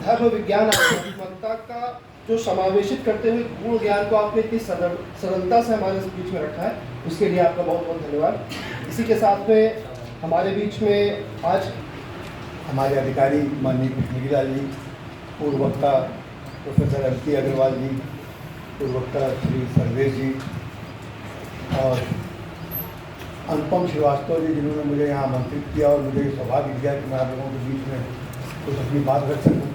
धर्म विज्ञान आध्यात्मिकता का जो समावेशित करते हुए गुण ज्ञान को आपने इतनी सरलता से हमारे बीच में रखा है, उसके लिए आपका बहुत बहुत धन्यवाद। इसी के साथ में हमारे बीच में आज हमारे अधिकारी माननीय कृष्णगिरी जी, पूर्व वक्ता प्रोफेसर एम.पी. अग्रवाल जी, पूर्व वक्ता श्री सर्वेश जी और अनुपम श्रीवास्तव जी, जिन्होंने मुझे यहाँ आमंत्रित किया और मुझे सौभाग्य दिया कि मैं आप लोगों के बीच में कुछ अपनी बात रख सकूँ।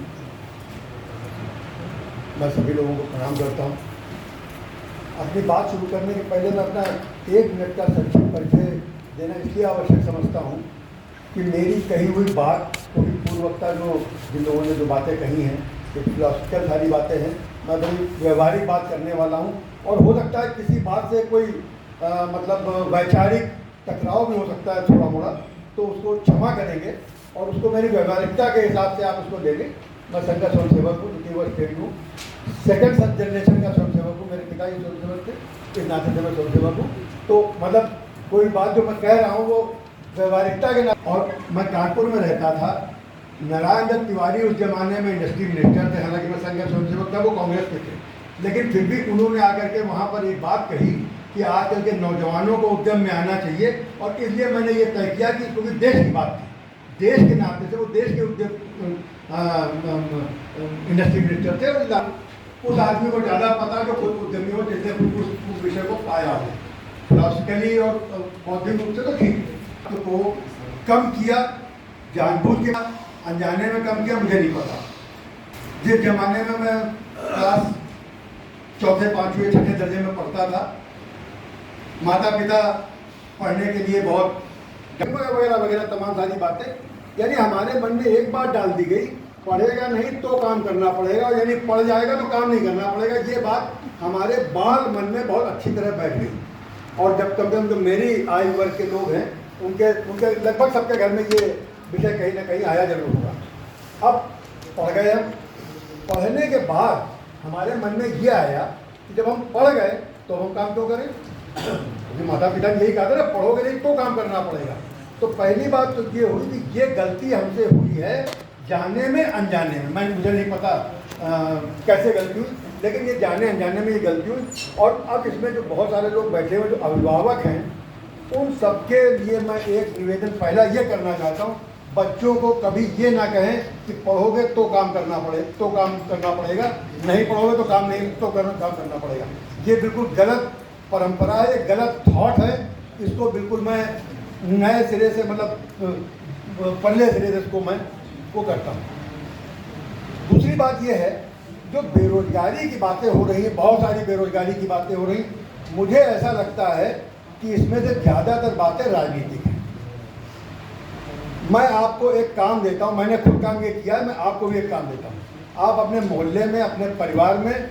मैं सभी लोगों को प्रणाम करता हूँ। अपनी बात शुरू करने के पहले मैं अपना 1 मिनट का संक्षिप्त परिचय देना इसलिए आवश्यक समझता हूँ कि मेरी कही हुई बात कोई पूर्व वक्ता जिन लोगों ने जो बातें कही हैं, ये फिलोसफिकल सारी बातें हैं, मैं बड़ी व्यवहारिक बात करने वाला हूँ। और हो सकता है किसी बात से कोई मतलब वैचारिक टकराव भी हो सकता है थोड़ा मोड़ा, तो उसको क्षमा करेंगे और उसको मेरी व्यवहारिकता के हिसाब से आप उसको लेंगे। मैं संघ का स्वयंसेवक हूँ, द्वितीय वर्ष ट्रेड हूँ, 2nd जनरेशन का स्वयंसेवक हूँ। मेरे पिता ही स्वयंसेवक थे, इस नाते से मैं स्वयंसेवक हूँ। तो मतलब कोई बात जो मैं कह रहा हूँ वो व्यवहारिकता के नाते। और मैं कानपुर में रहता था। नारायण दत्त तिवारी उस जमाने में इंडस्ट्री मिनिस्टर थे, हालांकि मैं संघ का स्वयंसेवक था, वो कांग्रेस के थे, लेकिन फिर भी उन्होंने आकर के वहाँ पर एक बात कही कि आजकल के नौजवानों को उद्यम में आना चाहिए। और इसलिए मैंने ये तय किया कि क्योंकि देश की बात थी, देश के नाते से वो देश के उद्यम इंडस्ट्री मिनिस्टर थे और उस आदमी को ज़्यादा पता जो खुद उद्यमी हो, जिसने उस विषय को पाया हो फिलोसफिकली और बौद्धिक रूप से, तो ठीक। तो वो कम किया, जानबूझ के अनजाने में कम किया, मुझे नहीं पता। जिस जमाने में मैं क्लास 4थे 5वें 6ठे दर्जे में पढ़ता था, माता पिता पढ़ने के लिए बहुत वगैरह वगैरह तमाम सारी बातें, यानी हमारे मन में एक बात डाल दी गई, पढ़ेगा नहीं तो काम करना पड़ेगा, यानी पढ़ जाएगा तो काम नहीं करना पड़ेगा। ये बात हमारे बाल मन में बहुत अच्छी तरह बैठ गई। और जब कम से कम जो मेरी आयु वर्ग के लोग हैं, उनके लगभग सबके घर में ये विषय कहीं ना कहीं आया जरूर होगा। अब पढ़ गए, हम पढ़ने के बाद हमारे मन में ये आया कि जब हम पढ़ गए तो हम काम क्यों करें। माता पिता ने यही कहा था ना, पढ़ोगे नहीं तो काम करना पड़ेगा। तो पहली बात तो ये हुई कि ये गलती हमसे हुई है, जाने में अनजाने में। मुझे नहीं पता कैसे गलती हुई, लेकिन ये जाने अनजाने में ये गलती हुई। और अब इसमें जो बहुत सारे लोग बैठे हुए जो अभिभावक हैं, उन सबके लिए मैं एक निवेदन पहला ये करना चाहता हूँ, बच्चों को कभी ये ना कहें कि पढ़ोगे तो काम करना पड़ेगा, नहीं पढ़ोगे तो काम करना पड़ेगा। ये बिल्कुल गलत परंपरा है, ये गलत थॉट है। इसको बिल्कुल मैं नए सिरे से मतलब पहले सिरे से इसको मैं वो करता हूँ। दूसरी बात ये है, जो बेरोजगारी की बातें हो रही हैं, बहुत सारी बेरोजगारी की बातें हो रही, मुझे ऐसा लगता है कि इसमें से ज़्यादातर बातें राजनीतिक हैं। मैं आपको एक काम देता हूँ, मैंने खुद काम ये किया है, मैं आपको भी एक काम देता हूँ। आप अपने मोहल्ले में, अपने परिवार में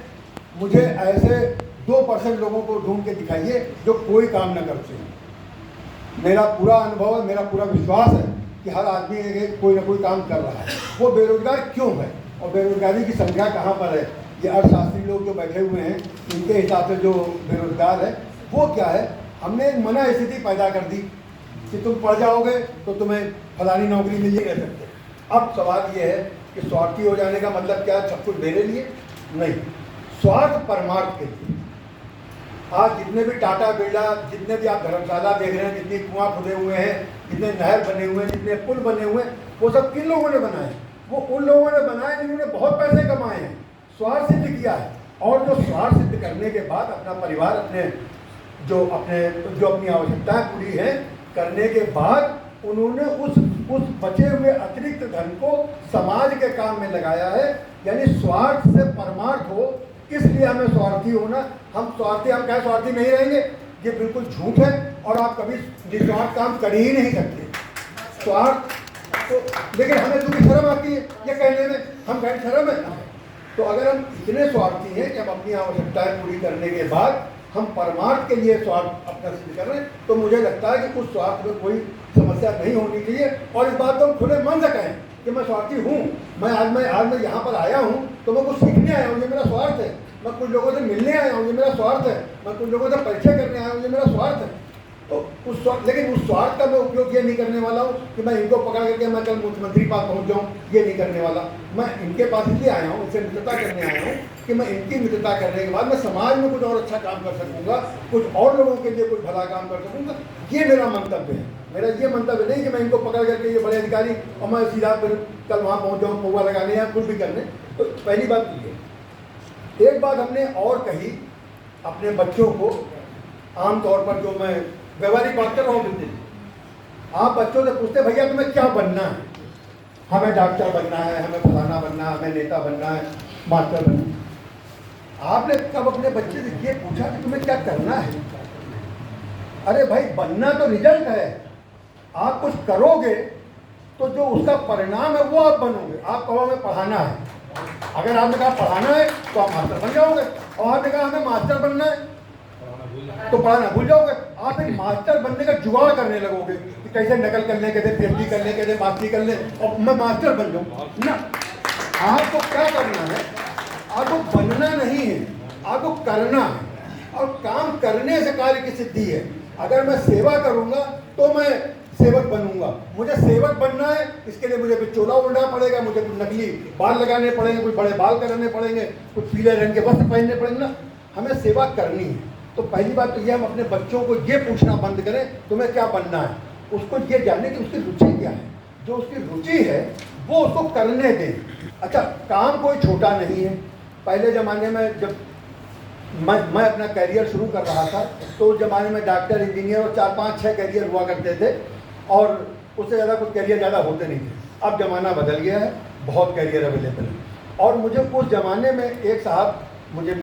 मुझे ऐसे 2% लोगों को ढूंढ के दिखाइए जो कोई काम न करते हैं। मेरा पूरा अनुभव है, मेरा पूरा विश्वास है कि हर आदमी कोई ना कोई काम कर रहा है। वो बेरोजगार क्यों है और बेरोजगारी की संख्या कहाँ पर है, ये अर्थशास्त्री लोग जो बैठे हुए हैं, इनके हिसाब से जो बेरोजगार है वो क्या है। हमने एक मना स्थिति पैदा कर दी कि तुम पढ़ जाओगे तो तुम्हें फलानी नौकरी मिल नहीं सकते। अब सवाल ये है कि स्वार्थी हो जाने का मतलब क्या, सब कुछ मेरे लिए नहीं, स्वार्थ परमार्थ के लिए। आज जितने भी टाटा बिरला, जितने भी आप धर्मशाला देख रहे हैं, जितने कुआं खुदे हुए हैं, जितने नहर बने हुए हैं, जितने पुल बने हुए हैं, वो सब किन लोगों ने बनाए? वो उन लोगों ने बनाए जिन्होंने बहुत पैसे कमाए हैं, स्वार्थ सिद्ध किया है। और जो स्वार्थ सिद्ध करने के बाद अपना परिवार, जो अपनी आवश्यकताएं पूरी हैं करने के बाद उन्होंने उस बचे हुए अतिरिक्त धन को समाज के काम में लगाया है। यानी स्वार्थ से परमार्थ हो, इसलिए हमें स्वार्थी होना। हम क्या स्वार्थी नहीं रहेंगे, ये बिल्कुल झूठ है। और आप कभी निस्वार्थ काम कर ही नहीं सकते। स्वार्थ तो, लेकिन हमें तो भी शर्म आती है ये कहने में, हम गैर शर्म है। तो अगर हम इतने स्वार्थी हैं कि हम अपनी आवश्यकताएं पूरी करने के बाद हम परमार्थ के लिए स्वार्थ अपना सिद्ध कर रहे हैं, तो मुझे लगता है कि उस स्वार्थ में कोई समस्या नहीं होनी चाहिए। और इस बात को हम खुले मन से कहें कि मैं स्वार्थी हूँ, मैं आज यहाँ पर आया हूँ तो मैं कुछ सीखने आया हूँ, ये मेरा स्वार्थ है। मैं कुछ लोगों से मिलने आया हूँ, ये मेरा स्वार्थ है। मैं कुछ लोगों से परिचय करने आया हूँ, ये मेरा स्वार्थ है। तो लेकिन उस स्वार्थ का मैं उपयोग ये नहीं करने वाला हूँ कि मैं इनको पकड़ करके मैं कल मुख्यमंत्री पास पहुँच जाऊँ, ये नहीं करने वाला। मैं इनके पास इसलिए आया हूँ, इनसे मित्रता करने आया हूँ कि मैं इनकी मित्रता करने के बाद मैं समाज में कुछ और अच्छा काम कर सकूँगा, कुछ और लोगों के लिए कुछ भला काम कर सकूँगा। ये मेरा मंतव्य है। मेरा ये मंतव्य नहीं कि मैं इनको पकड़ करके ये बड़े अधिकारी और मैं सीधा फिर कल वहाँ पहुँच जाऊँ पौवा लगाने या कुछ भी करने। तो पहली बात ये। एक बात हमने और कही अपने बच्चों को, आमतौर पर जो मैं व्यवहारिक बात कर रहा हूँ, बिल्कुल आप बच्चों से पूछते भैया तुम्हें क्या बनना है? हमें डॉक्टर बनना है, हमें फलाना बनना है, हमें नेता बनना है, मास्टर बनना है। आपने कब अपने बच्चे से ये पूछा कि तुम्हें क्या करना है? अरे भाई, बनना तो रिजल्ट है। आप कुछ करोगे तो जो उसका परिणाम है वो आप बनोगे। आप कहो हमें पढ़ाना है, अगर आपने कहा पढ़ाना है तो आप मास्टर बन जाओगे, और आपने कहा हमें मास्टर बनना है तो पढ़ाना भूल जाओगे। आप एक मास्टर बनने का जुगाड़ करने लगोगे कि कैसे नकल करने, कैसे पीएचडी करने, कैसे मास्टरी करने और मैं मास्टर बन जाऊँ ना। आपको क्या करना है? आपको बनना नहीं है, आपको करना है, और काम करने से कार्य की सिद्धि है। अगर मैं सेवा करूँगा तो मैं सेवक बनूंगा। मुझे सेवक बनना है, इसके लिए मुझे कुछ चोला उड़ना पड़ेगा, मुझे कुछ नकली बाल लगाने पड़ेंगे, कुछ बड़े बाल कराने पड़ेंगे, कुछ पीले रंग के वस्त्र पहनने पड़ेंगे ना। हमें सेवा करनी है। तो पहली बात तो ये, हम अपने बच्चों को ये पूछना बंद करें तुम्हें क्या बनना है। उसको ये जानने की उसकी रुचि क्या है, जो उसकी रुचि है वो उसको करने दें। अच्छा, काम कोई छोटा नहीं है। पहले ज़माने में जब मैं अपना करियर शुरू कर रहा था तो उस ज़माने में डॉक्टर, इंजीनियर और 4, 5, 6 करियर हुआ करते थे, और उससे ज़्यादा कुछ करियर ज़्यादा होते नहीं थे। अब ज़माना बदल गया है, बहुत करियर अवेलेबल है। और मुझे उस ज़माने में एक साहब मुझे